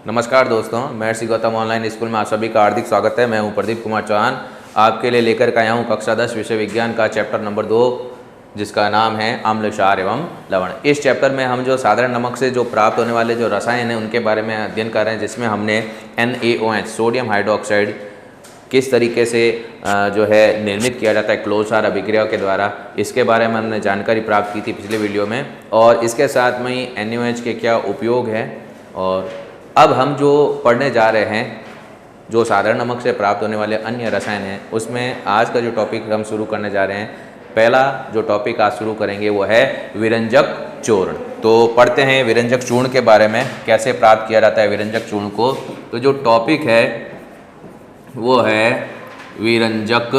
नमस्कार दोस्तों, महर्षि Gautam online school में आप सभी का हार्दिक स्वागत है। मैं हूं प्रदीप कुमार चौहान। आपके लिए लेकर के आया हूं कक्षा 10 विषय विज्ञान का चैप्टर नंबर 2, जिसका नाम है अम्ल, क्षार एवं लवण। इस चैप्टर में हम जो साधारण नमक से जो प्राप्त होने वाले जो रसायन हैं उनके बारे में अध्ययन कर रहे हैं, जिसमें हमने NaOH सोडियम हाइड्रोक्साइड किस तरीके से जो है निर्मित किया जाता है क्लोज-सार अभिक्रिया के द्वारा, इसके बारे में हमने जानकारी प्राप्त की थी पिछले वीडियो में। और इसके साथ में ही NaOH के क्या उपयोग है, और अब हम जो पढ़ने जा रहे हैं जो साधारण नमक से प्राप्त होने वाले अन्य रसायन हैं, उसमें आज का जो टॉपिक हम शुरू करने जा रहे हैं, पहला जो टॉपिक आज शुरू करेंगे वो है विरंजक चूर्ण। तो पढ़ते हैं विरंजक चूर्ण के बारे में, कैसे प्राप्त किया जाता है विरंजक चूर्ण को। तो जो टॉपिक है वो है विरंजक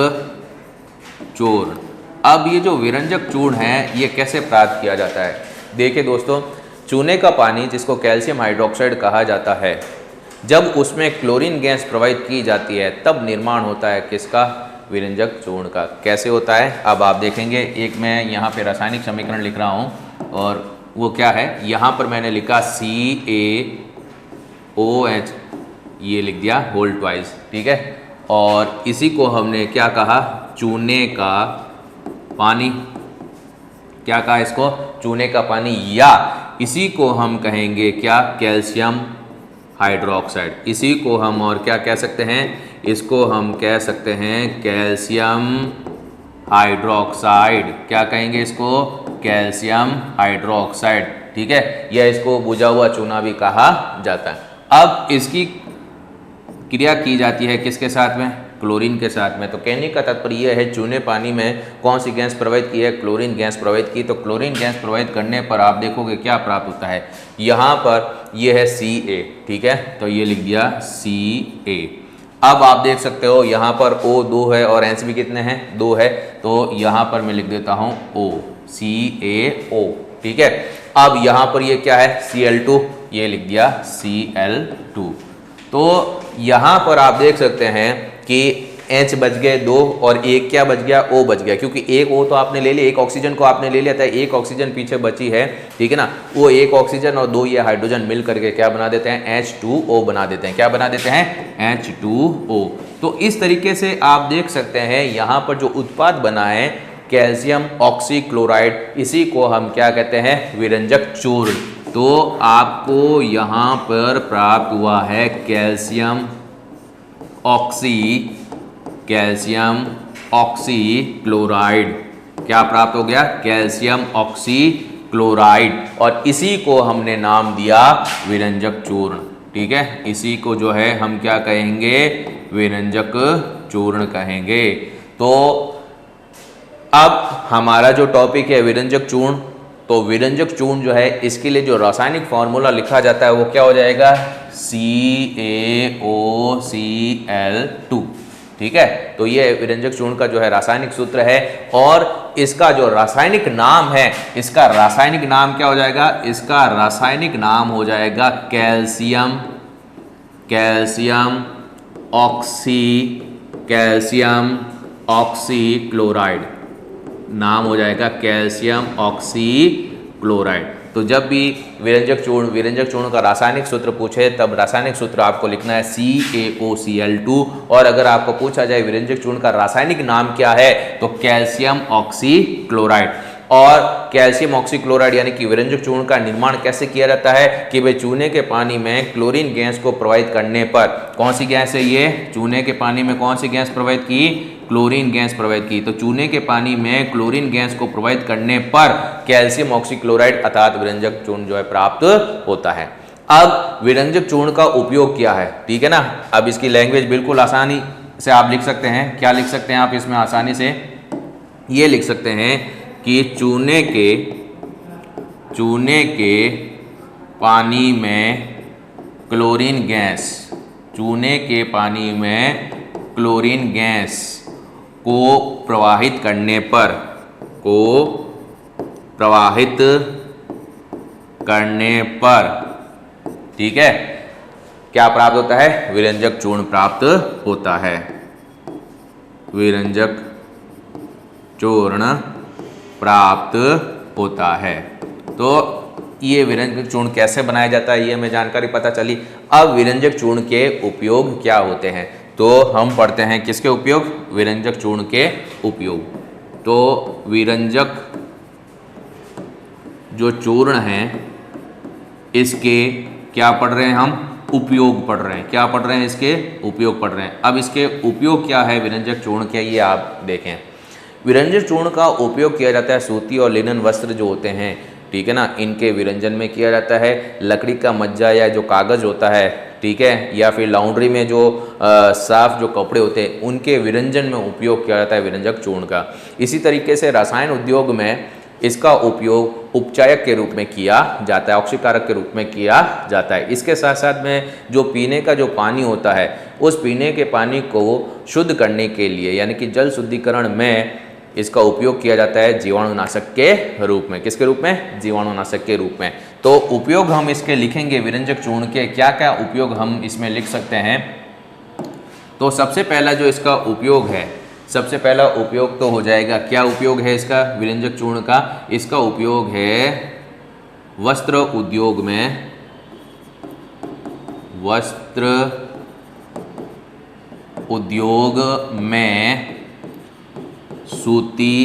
चूर्ण। अब ये जो विरंजक चूर्ण है ये कैसे प्राप्त किया जाता है, देखिए दोस्तों, चूने का पानी जिसको कैल्शियम हाइड्रोक्साइड कहा जाता है, जब उसमें क्लोरीन गैस प्रवाहित की जाती है तब निर्माण होता है किसका, विरंजक चूर्ण का। कैसे होता है अब आप देखेंगे। एक मैं यहाँ पे रासायनिक समीकरण लिख रहा हूँ, और वो क्या है, यहाँ पर मैंने लिखा CaOH, ये लिख दिया होल ट्वाइस, ठीक है। और इसी को हमने क्या कहा, चूने का पानी। क्या कहा इसको, चूने का पानी, या इसी को हम कहेंगे क्या, कैल्शियम हाइड्रोक्साइड। इसी को हम और क्या कह सकते हैं, इसको हम कह सकते हैं कैल्शियम हाइड्रोक्साइड। क्या कहेंगे इसको, कैल्शियम हाइड्रोक्साइड, ठीक है। या इसको बुझा हुआ चूना भी कहा जाता है। अब इसकी क्रिया की जाती है किसके साथ में, क्लोरीन के साथ में। तो कहने का तात्पर्य यह है, चूने पानी में कौन सी गैस प्रवाहित की है, क्लोरीन गैस प्रवाहित की। तो क्लोरीन गैस प्रवाहित करने पर आप देखोगे क्या प्राप्त होता है, यहाँ पर यह है Ca, ठीक है। तो ये लिख दिया Ca। अब आप देख सकते हो यहाँ पर O 2 है और एंस भी कितने हैं, 2 है। तो यहाँ पर मैं लिख देता हूँ O, CaO, ठीक है। अब यहाँ पर ये क्या है, Cl2, ये लिख दिया Cl2। तो यहाँ पर आप देख सकते हैं कि H बच गए 2 और एक क्या बच गया, O बच गया, क्योंकि एक O तो आपने ले लिया, एक ऑक्सीजन को आपने ले लिया था, एक ऑक्सीजन पीछे बची है, ठीक है ना। वो एक ऑक्सीजन और 2 ये हाइड्रोजन मिल करके क्या बना देते हैं, H2O बना देते हैं। क्या बना देते हैं, H2O। तो इस तरीके से आप देख सकते हैं यहाँ पर जो उत्पाद बना है कैल्शियम ऑक्सीक्लोराइड, इसी को हम क्या कहते हैं, विरंजक चूर्ण। तो आपको यहाँ पर प्राप्त हुआ है कैल्शियम ऑक्सीक्लोराइड। क्या प्राप्त हो गया, कैल्शियम ऑक्सीक्लोराइड, और इसी को हमने नाम दिया विरंजक चूर्ण, ठीक है। इसी को जो है हम क्या कहेंगे, विरंजक चूर्ण कहेंगे। तो अब हमारा जो टॉपिक है विरंजक चूर्ण, तो विरंजक चूर्ण जो है इसके लिए जो रासायनिक फॉर्मूला लिखा जाता है वो क्या हो जाएगा, CaOCl2, ठीक है। तो ये विरंजक चूर्ण का जो है रासायनिक सूत्र है, और इसका जो रासायनिक नाम है, इसका रासायनिक नाम क्या हो जाएगा, इसका रासायनिक नाम हो जाएगा कैल्शियम ऑक्सीक्लोराइड, नाम हो जाएगा कैल्शियम ऑक्सीक्लोराइड। तो जब भी विरंजक चूर्ण का रासायनिक सूत्र पूछे तब रासायनिक सूत्र आपको लिखना है CaOCl2, और अगर आपको पूछा जाए विरंजक चूर्ण का रासायनिक नाम क्या है तो कैल्शियम ऑक्सीक्लोराइड। और कैल्शियम ऑक्सीक्लोराइड यानी कि विरंजक चूर्ण का निर्माण कैसे किया जाता है कि भाई चूने के पानी में क्लोरीन गैस को प्रवाहित करने पर, कौन सी गैस है ये, चूने के पानी में कौन सी गैस प्रवाहित की, क्लोरीन गैस प्रवाहित की। तो चूने के पानी में क्लोरीन गैस को प्रवाहित करने पर कैल्शियम ऑक्सीक्लोराइड अर्थात विरंजक चूर्ण जो है प्राप्त होता है। अब विरंजक चूर्ण का उपयोग क्या है, ठीक है ना। अब इसकी लैंग्वेज बिल्कुल आसानी से आप लिख सकते हैं। क्या लिख सकते हैं आप इसमें आसानी से, ये लिख सकते हैं कि चूने के पानी में क्लोरीन गैस, चूने के पानी में क्लोरीन गैस को प्रवाहित करने पर ठीक है क्या प्राप्त होता है, विरंजक चूर्ण प्राप्त होता है। विरंजक चूर्ण प्राप्त होता है। तो ये विरंजक चूर्ण कैसे बनाया जाता है ये हमें जानकारी पता चली। अब विरंजक चूर्ण के उपयोग क्या होते हैं, तो हम पढ़ते हैं किसके उपयोग, विरंजक चूर्ण के उपयोग। तो विरंजक जो चूर्ण हैं इसके क्या पढ़ रहे हैं हम, उपयोग पढ़ रहे हैं। क्या पढ़ रहे हैं, इसके उपयोग पढ़ रहे हैं। अब इसके उपयोग क्या है विरंजक चूर्ण के, ये आप देखें। विरंजक चूर्ण का उपयोग किया जाता है सूती और लिनन वस्त्र जो होते हैं, ठीक है ना, इनके विरंजन में किया जाता है। लकड़ी का मज्जा या जो कागज़ होता है, ठीक है, या फिर लॉन्ड्री में जो साफ जो कपड़े होते हैं उनके विरंजन में उपयोग किया जाता है विरंजक चूर्ण का। इसी तरीके से रसायन उद्योग में इसका उपयोग उपचायक के रूप में किया जाता है, ऑक्सीकारक के रूप में किया जाता है। इसके साथ साथ में जो पीने का जो पानी होता है उस पीने के पानी को शुद्ध करने के लिए यानी कि जल शुद्धिकरण में इसका उपयोग किया जाता है जीवाणुनाशक के रूप में। किसके रूप में, जीवाणुनाशक के रूप में। तो उपयोग हम इसके लिखेंगे विरंजक चूर्ण के, क्या क्या उपयोग हम इसमें लिख सकते हैं। तो सबसे पहला जो इसका उपयोग है, सबसे पहला उपयोग तो हो जाएगा, क्या उपयोग है इसका विरंजक चूर्ण का, इसका उपयोग है वस्त्र उद्योग में, वस्त्र उद्योग में सूती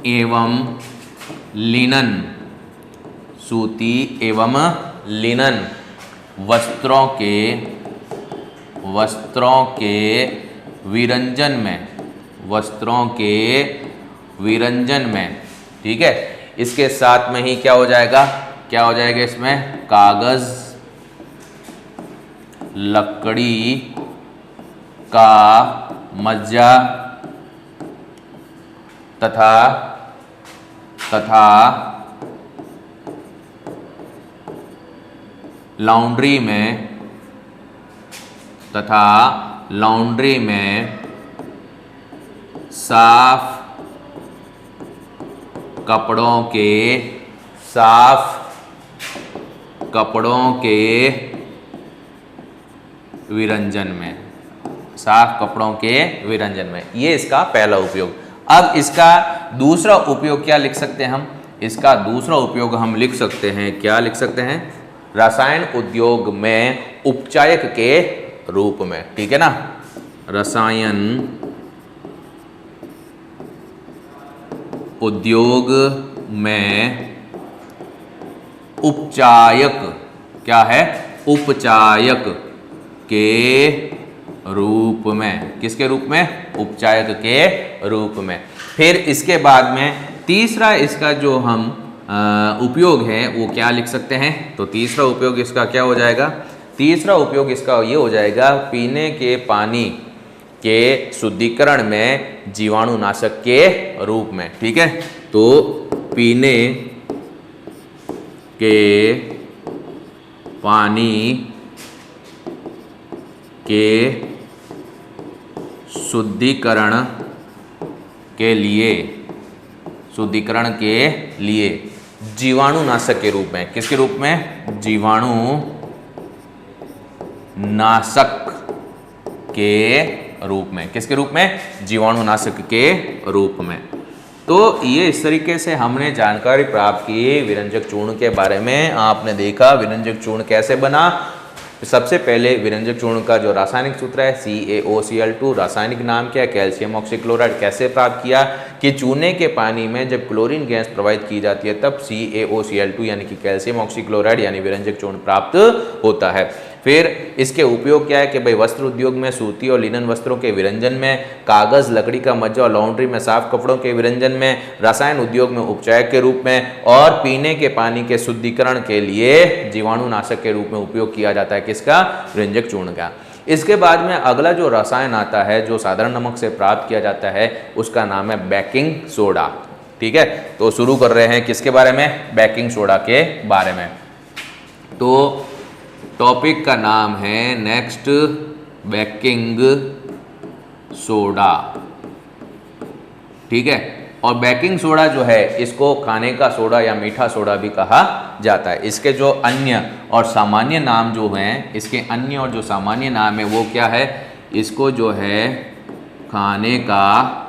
एवं लिनन, सूती एवं लिनन वस्त्रों के विरंजन में, वस्त्रों के विरंजन में, ठीक है। इसके साथ में ही क्या हो जाएगा, क्या हो जाएगा इसमें, कागज, लकड़ी का मज्जा तथा लॉन्ड्री में साफ कपड़ों के विरंजन में, साफ कपड़ों के विरंजन में, ये इसका पहला उपयोग। अब इसका दूसरा उपयोग क्या लिख सकते हैं हम, इसका दूसरा उपयोग हम लिख सकते हैं, क्या लिख सकते हैं, रसायन उद्योग में उपचायक के रूप में, ठीक है ना, रसायन उद्योग में उपचायक, क्या है, उपचायक के रूप में, किसके रूप में, उपचायक के रूप में। फिर इसके बाद में तीसरा इसका जो हम उपयोग है वो क्या लिख सकते हैं, तो तीसरा उपयोग इसका क्या हो जाएगा, तीसरा उपयोग इसका ये हो जाएगा पीने के पानी के शुद्धिकरण में जीवाणुनाशक के रूप में, ठीक है। तो पीने के पानी के शुद्धिकरण के लिए जीवाणुनाशक के रूप में, किसके रूप में, जीवाणुनाशक के रूप में, किसके रूप में, जीवाणुनाशक के रूप में। तो ये इस तरीके से हमने जानकारी प्राप्त की विरंजक चूर्ण के बारे में। आपने देखा विरंजक चूर्ण कैसे बना। सबसे पहले विरंजक चूर्ण का जो रासायनिक सूत्र है CaOCl2, रासायनिक नाम क्या है, कैल्शियम ऑक्सीक्लोराइड। कैसे प्राप्त किया कि चूने के पानी में जब क्लोरीन गैस प्रवाहित की जाती है तब CaOCl2 यानी कि कैल्शियम ऑक्सीक्लोराइड यानी विरंजक चूर्ण प्राप्त होता है। फिर इसके उपयोग क्या है कि भाई वस्त्र उद्योग में सूती और लिनन वस्त्रों के विरंजन में, कागज, लकड़ी का मज्जा और लॉन्ड्री में साफ कपड़ों के विरंजन में, रसायन उद्योग में उपचायक के रूप में, और पीने के पानी के शुद्धिकरण के लिए जीवाणुनाशक के रूप में उपयोग किया जाता है किसका, विरंजक चूर्ण का। इसके बाद में अगला जो रसायन आता है जो साधारण नमक से प्राप्त किया जाता है उसका नाम है बेकिंग सोडा, ठीक है। तो शुरू कर रहे हैं किसके बारे में, बेकिंग सोडा के बारे में। तो टॉपिक का नाम है नेक्स्ट बेकिंग सोडा, ठीक है। और बेकिंग सोडा जो है इसको खाने का सोडा या मीठा सोडा भी कहा जाता है। इसके जो अन्य और सामान्य नाम जो हैं, इसके अन्य और जो सामान्य नाम है वो क्या है, इसको जो है खाने का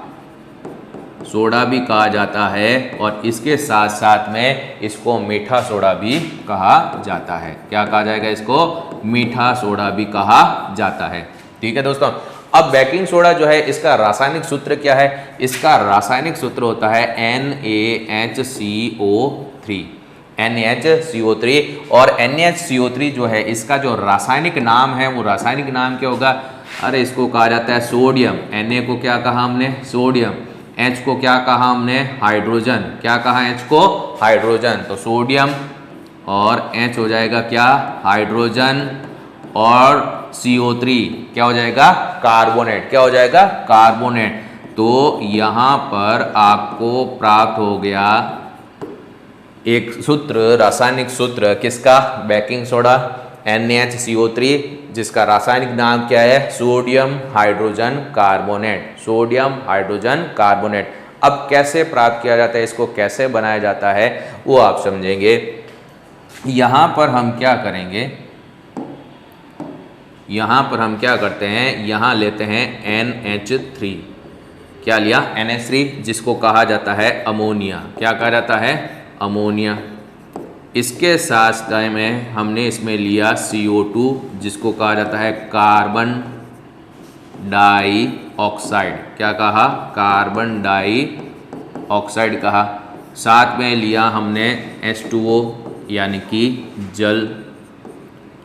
सोडा भी कहा जाता है और इसके साथ साथ में इसको मीठा सोडा भी कहा जाता है। क्या कहा जाएगा इसको? मीठा सोडा भी कहा जाता है। ठीक है दोस्तों, अब बेकिंग सोडा जो है इसका रासायनिक सूत्र क्या है? इसका रासायनिक सूत्र होता है NaHCO3। NaHCO3 और NaHCO3 जो है इसका जो रासायनिक नाम है वो रासायनिक नाम क्या होगा? अरे इसको कहा जाता है सोडियम। Na को क्या कहा हमने? सोडियम। H को क्या कहा हमने? हाइड्रोजन। क्या कहा H को? हाइड्रोजन। तो सोडियम और H हो जाएगा क्या? हाइड्रोजन और CO3 क्या हो जाएगा? कार्बोनेट। क्या हो जाएगा? कार्बोनेट। तो यहां पर आपको प्राप्त हो गया एक सूत्र, रासायनिक सूत्र किसका? बेकिंग सोडा, NaHCO3, जिसका रासायनिक नाम क्या है? Sodium hydrogen carbonate. Sodium hydrogen carbonate. अब कैसे प्राप्त किया जाता है, इसको कैसे बनाया जाता है वो आप समझेंगे। यहां पर हम क्या करेंगे, यहां पर हम क्या करते हैं, यहां लेते हैं NH3। क्या लिया? NH3, जिसको कहा जाता है अमोनिया। क्या कहा जाता है? अमोनिया। इसके साथ में हमने इसमें लिया CO2, जिसको कहा जाता है कार्बन डाइऑक्साइड। क्या कहा? कार्बन डाइऑक्साइड कहा। साथ में लिया हमने H2O यानी कि जल।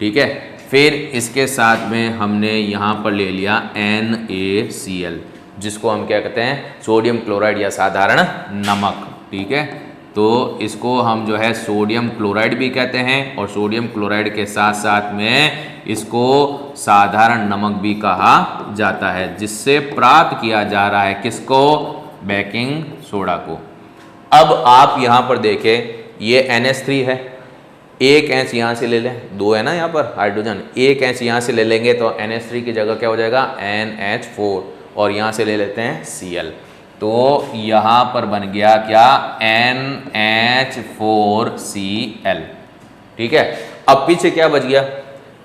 ठीक है, फिर इसके साथ में हमने यहाँ पर ले लिया NaCl, जिसको हम क्या कहते हैं? सोडियम क्लोराइड या साधारण नमक। ठीक है, तो इसको हम जो है सोडियम क्लोराइड भी कहते हैं और सोडियम क्लोराइड के साथ साथ में इसको साधारण नमक भी कहा जाता है, जिससे प्राप्त किया जा रहा है किसको? बेकिंग सोडा को। अब आप यहाँ पर देखें, ये NH3 है, एक H यहाँ से ले लें, दो है ना यहाँ पर हाइड्रोजन, एक H यहाँ से ले लेंगे तो NH3 की जगह क्या हो जाएगा? NH4, और यहाँ से ले लेते हैं Cl, तो यहाँ पर बन गया क्या? NH4Cl। ठीक है, अब पीछे क्या बच गया?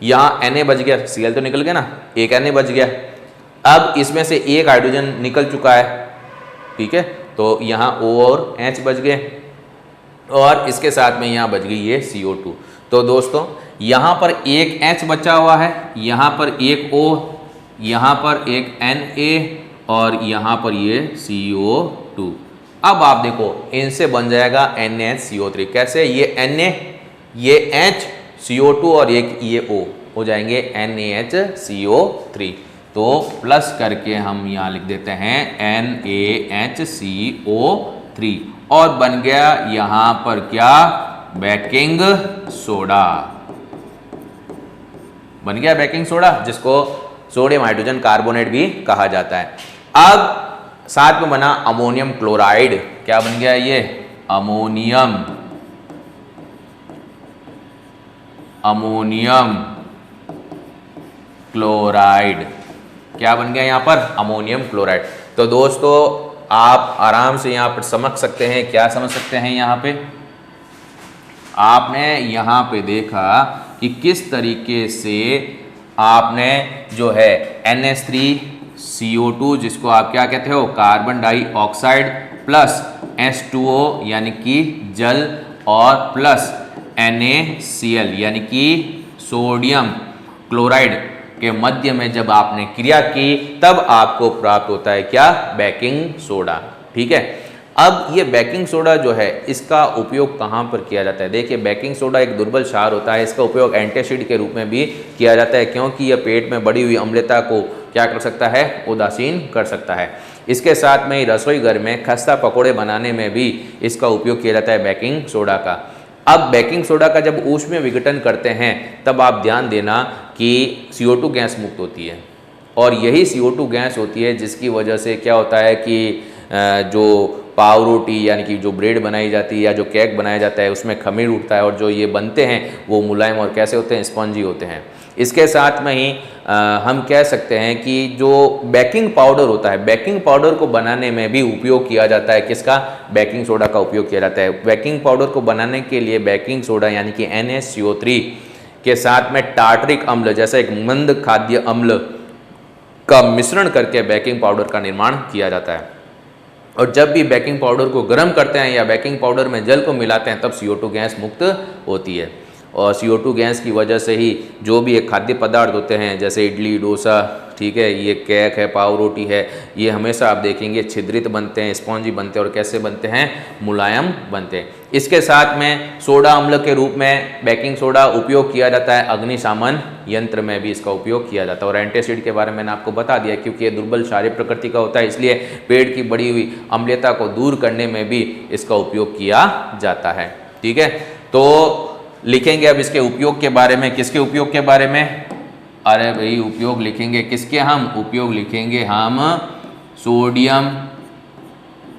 यहाँ Na बच गया, Cl तो निकल गया ना, एक Na बच गया। अब इसमें से एक हाइड्रोजन निकल चुका है। ठीक है, तो यहाँ O और H बच गए और इसके साथ में यहाँ बच गई ये CO2। तो दोस्तों यहाँ पर एक H बचा हुआ है, यहाँ पर एक O, यहाँ पर एक Na और यहाँ पर ये CO2। अब आप देखो इनसे बन जाएगा NaCO3। कैसे? ये Na, ये H, CO2 और एक ये O हो जाएंगे NaHCO3। तो प्लस करके हम यहाँ लिख देते हैं NaHCO3 और बन गया यहाँ पर क्या? Baking soda. बन गया बेकिंग सोडा, जिसको सोडियम हाइड्रोजन कार्बोनेट भी कहा जाता है। अब साथ में बना अमोनियम क्लोराइड। क्या बन गया ये? Ammonium chloride. क्या बन गया यहाँ पर? Ammonium chloride. तो दोस्तों आप आराम से यहाँ पर समझ सकते हैं, क्या समझ सकते हैं यहाँ पे? आपने यहाँ पे देखा कि किस तरीके से आपने जो है NH3CO2, जिसको आप क्या कहते हो? कार्बन डाइऑक्साइड, प्लस H2O यानी कि जल, और प्लस NaCl यानी कि सोडियम क्लोराइड के मध्य में जब आपने क्रिया की तब आपको प्राप्त होता है क्या? Baking soda. ठीक है, अब ये बेकिंग सोडा जो है इसका उपयोग कहाँ पर किया जाता है? देखिए, बेकिंग सोडा एक दुर्बल क्षार होता है, इसका उपयोग एंटासिड के रूप में भी किया जाता है, क्योंकि यह पेट में बढ़ी हुई अम्लता को क्या कर सकता है? उदासीन कर सकता है। इसके साथ में रसोई घर में खस्ता पकौड़े बनाने में भी इसका उपयोग किया जाता है बेकिंग सोडा का। अब बेकिंग सोडा का जब ऊष्मीय विघटन करते हैं तब आप ध्यान देना कि CO2 गैस मुक्त होती है, और यही CO2 गैस होती है जिसकी वजह से क्या होता है कि जो पाव रोटी यानी कि जो ब्रेड बनाई जाती है या जो केक बनाया जाता है उसमें खमीर उठता है, और जो ये बनते हैं वो मुलायम और कैसे होते हैं? स्पंजी होते हैं। इसके साथ में ही हम कह सकते हैं कि जो बेकिंग पाउडर होता है, बेकिंग पाउडर को बनाने में भी उपयोग किया जाता है। किसका? बेकिंग सोडा का उपयोग किया जाता है। बेकिंग पाउडर को बनाने के लिए बेकिंग सोडा यानी कि NaCO3 के साथ में टार्टरिक अम्ल जैसा एक मंद खाद्य अम्ल का मिश्रण करके बेकिंग पाउडर का निर्माण किया जाता है। और जब भी बेकिंग पाउडर को गर्म करते हैं या बेकिंग पाउडर में जल को मिलाते हैं तब CO2 गैस मुक्त होती है। और CO2 गैस की वजह से ही जो भी एक खाद्य पदार्थ होते हैं जैसे इडली, डोसा, ठीक है, ये केक है, पाव रोटी है, ये हमेशा आप देखेंगे छिद्रित बनते हैं, स्पॉन्जी बनते हैं और कैसे बनते हैं, मुलायम बनते हैं। इसके साथ में सोडा अम्ल के रूप में बेकिंग सोडा उपयोग किया जाता है, अग्निशमन यंत्र में भी इसका उपयोग किया जाता है। और एंटासिड के बारे में मैंने आपको बता दिया, क्योंकि ये दुर्बल क्षारीय प्रकृति का होता है, इसलिए पेट की बढ़ी हुई अम्लता को दूर करने में भी इसका उपयोग किया जाता है। ठीक है, तो लिखेंगे अब इसके उपयोग के बारे में। किसके उपयोग के बारे में? अरे भाई उपयोग लिखेंगे किसके? हम उपयोग लिखेंगे हम सोडियम,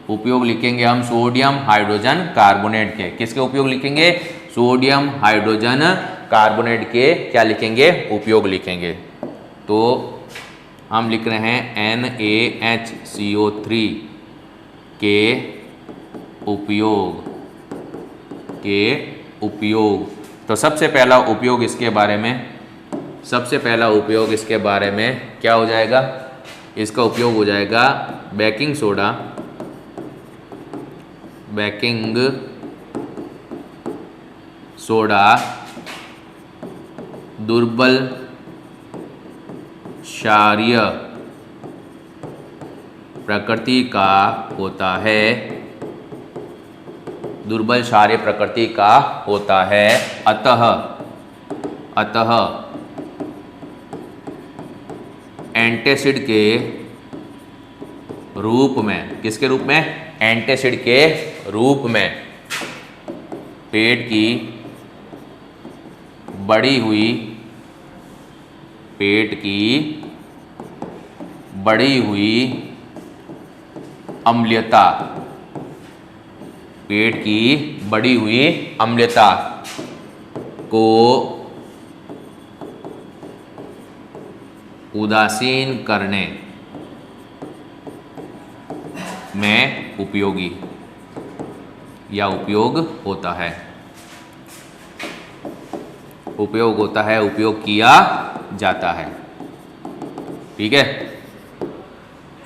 उपयोग लिखेंगे हम सोडियम हाइड्रोजन कार्बोनेट के। किसके उपयोग लिखेंगे? सोडियम हाइड्रोजन कार्बोनेट के क्या लिखेंगे? उपयोग लिखेंगे। तो हम लिख रहे हैं NaHCO3 के उपयोग तो सबसे पहला उपयोग इसके बारे में, सबसे पहला उपयोग इसके बारे में क्या हो जाएगा? इसका उपयोग हो जाएगा बेकिंग सोडा, बेकिंग सोडा दुर्बल क्षारीय प्रकृति का होता है, दुर्बल क्षारीय प्रकृति का होता है। अतः एंटासिड के रूप में, किसके रूप में? एंटासिड के रूप में पेट की बढ़ी हुई अम्लता, पेट की बढ़ी हुई अम्लता को उदासीन करने में उपयोगी या उपयोग होता है, उपयोग होता है, उपयोग किया जाता है। ठीक है,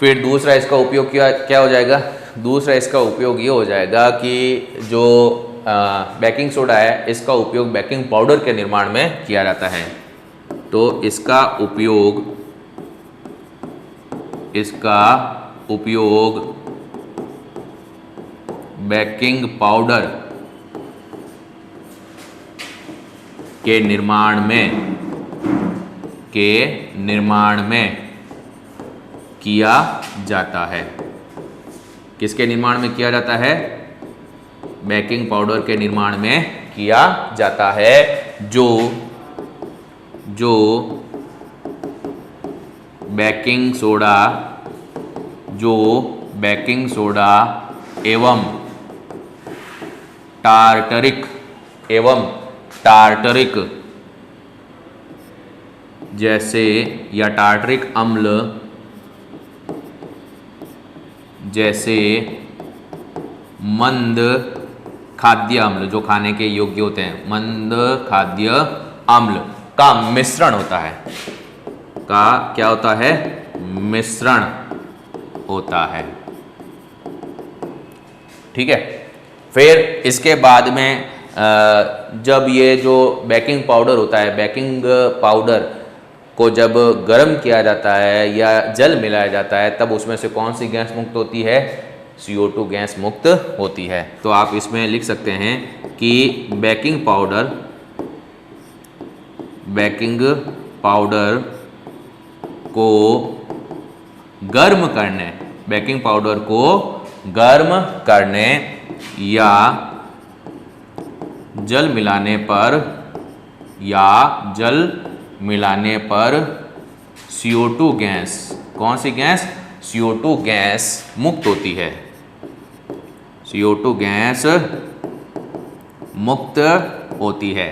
फिर दूसरा इसका उपयोग क्या हो जाएगा? दूसरा इसका उपयोग ये हो जाएगा कि जो बेकिंग सोडा है इसका उपयोग बेकिंग पाउडर के निर्माण में किया जाता है। तो इसका उपयोग बेकिंग पाउडर के निर्माण में किया जाता है। किसके निर्माण में किया जाता है? बेकिंग पाउडर के निर्माण में किया जाता है, जो बेकिंग सोडा एवं टार्टरिक जैसे या टार्टरिक अम्ल जैसे मंद खाद्य अम्ल, जो खाने के योग्य होते हैं, मंद खाद्य अम्ल का मिश्रण होता है, का क्या होता है? मिश्रण होता है। ठीक है, फिर इसके बाद में जब ये जो बेकिंग पाउडर होता है, बेकिंग पाउडर को जब गर्म किया जाता है या जल मिलाया जाता है तब उसमें से कौन सी गैस मुक्त होती है? CO2 गैस मुक्त होती है। तो आप इसमें लिख सकते हैं कि बेकिंग पाउडर को गर्म करने या जल मिलाने पर CO2 गैस, कौन सी गैस? CO2 गैस मुक्त होती है, CO2 गैस मुक्त होती है।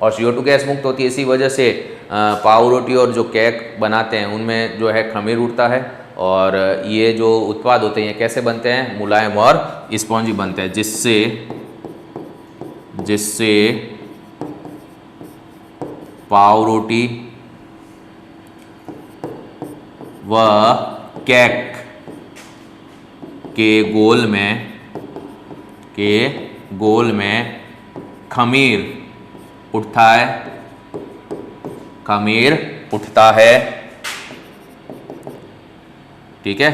और CO2 गैस मुक्त होती है इसी वजह से पाव रोटी और जो केक बनाते हैं उनमें जो है खमीर उड़ता है, और ये जो उत्पाद होते हैं ये कैसे बनते हैं? मुलायम और स्पॉन्जी बनते हैं, जिससे पाव रोटी व केक के गोल में खमीर उठता है, ठीक है,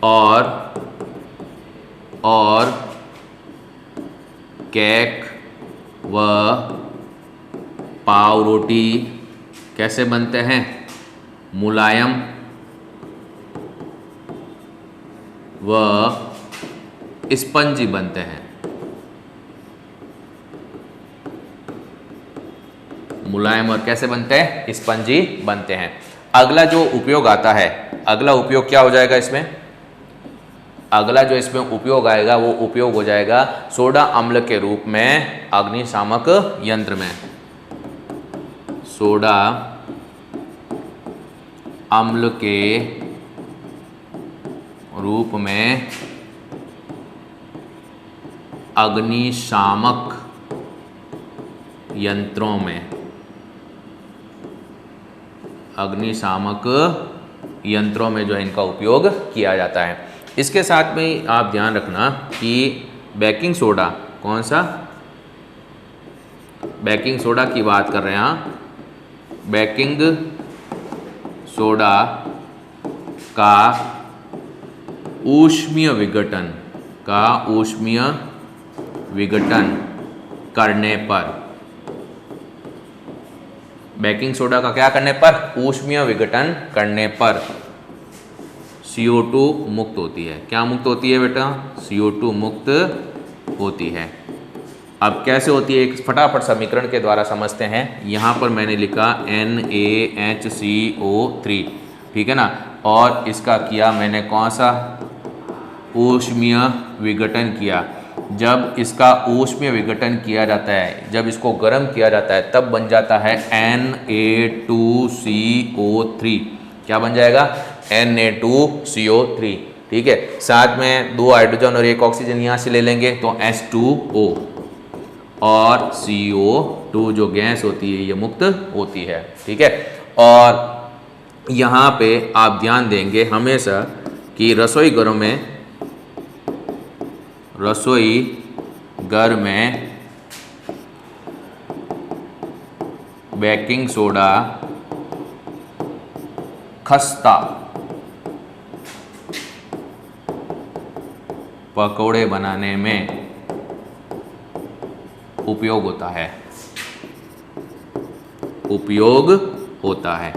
और केक व पाव रोटी कैसे बनते हैं? मुलायम व स्पंजी बनते हैं। मुलायम और कैसे बनते हैं? स्पंजी बनते हैं। अगला जो उपयोग आता है, अगला उपयोग क्या हो जाएगा इसमें? अगला जो इसमें उपयोग आएगा वो उपयोग हो जाएगा सोडा अम्ल के रूप में अग्निशामक यंत्र में। सोडा अम्ल के रूप में अग्निशामक यंत्रों में, अग्निशामक यंत्रों में जो है इनका उपयोग किया जाता है। इसके साथ में आप ध्यान रखना कि बेकिंग सोडा, कौन सा? बेकिंग सोडा की बात कर रहे हैं यहाँ। बेकिंग सोडा का ऊष्मीय विघटन करने पर, बेकिंग सोडा का क्या करने पर? ऊष्मीय विघटन करने पर CO2 मुक्त होती है। क्या मुक्त होती है बेटा? CO2 मुक्त होती है। अब कैसे होती है, एक फटाफट समीकरण के द्वारा समझते हैं। यहाँ पर मैंने लिखा NaHCO3, ठीक है ना, और इसका किया मैंने कौन सा? ऊष्मीय विघटन किया। जब इसका ऊष्मीय विघटन किया जाता है, जब इसको गर्म किया जाता है, तब बन जाता है Na2CO3। क्या बन जाएगा? Na2CO3, ठीक है। साथ में 2 हाइड्रोजन और 1 ऑक्सीजन यहाँ से ले लेंगे तो H2O, और CO2 जो गैस होती है ये मुक्त होती है, ठीक है। और यहाँ पे आप ध्यान देंगे हमेशा कि रसोई घर में बेकिंग सोडा खस्ता पकौड़े बनाने में उपयोग होता है।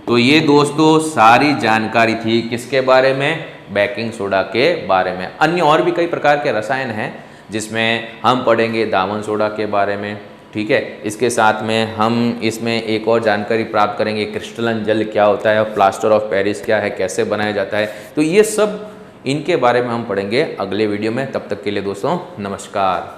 तो ये दोस्तों सारी जानकारी थी किसके बारे में? बेकिंग सोडा के बारे में। अन्य और भी कई प्रकार के रसायन हैं जिसमें हम पढ़ेंगे दावन सोडा के बारे में, ठीक है। इसके साथ में हम इसमें एक और जानकारी प्राप्त करेंगे, क्रिस्टलन जल क्या होता है, प्लास्टर ऑफ पेरिस क्या है, कैसे बनाया जाता है। तो ये सब इनके बारे में हम पढ़ेंगे अगले वीडियो में। तब तक के लिए दोस्तों नमस्कार।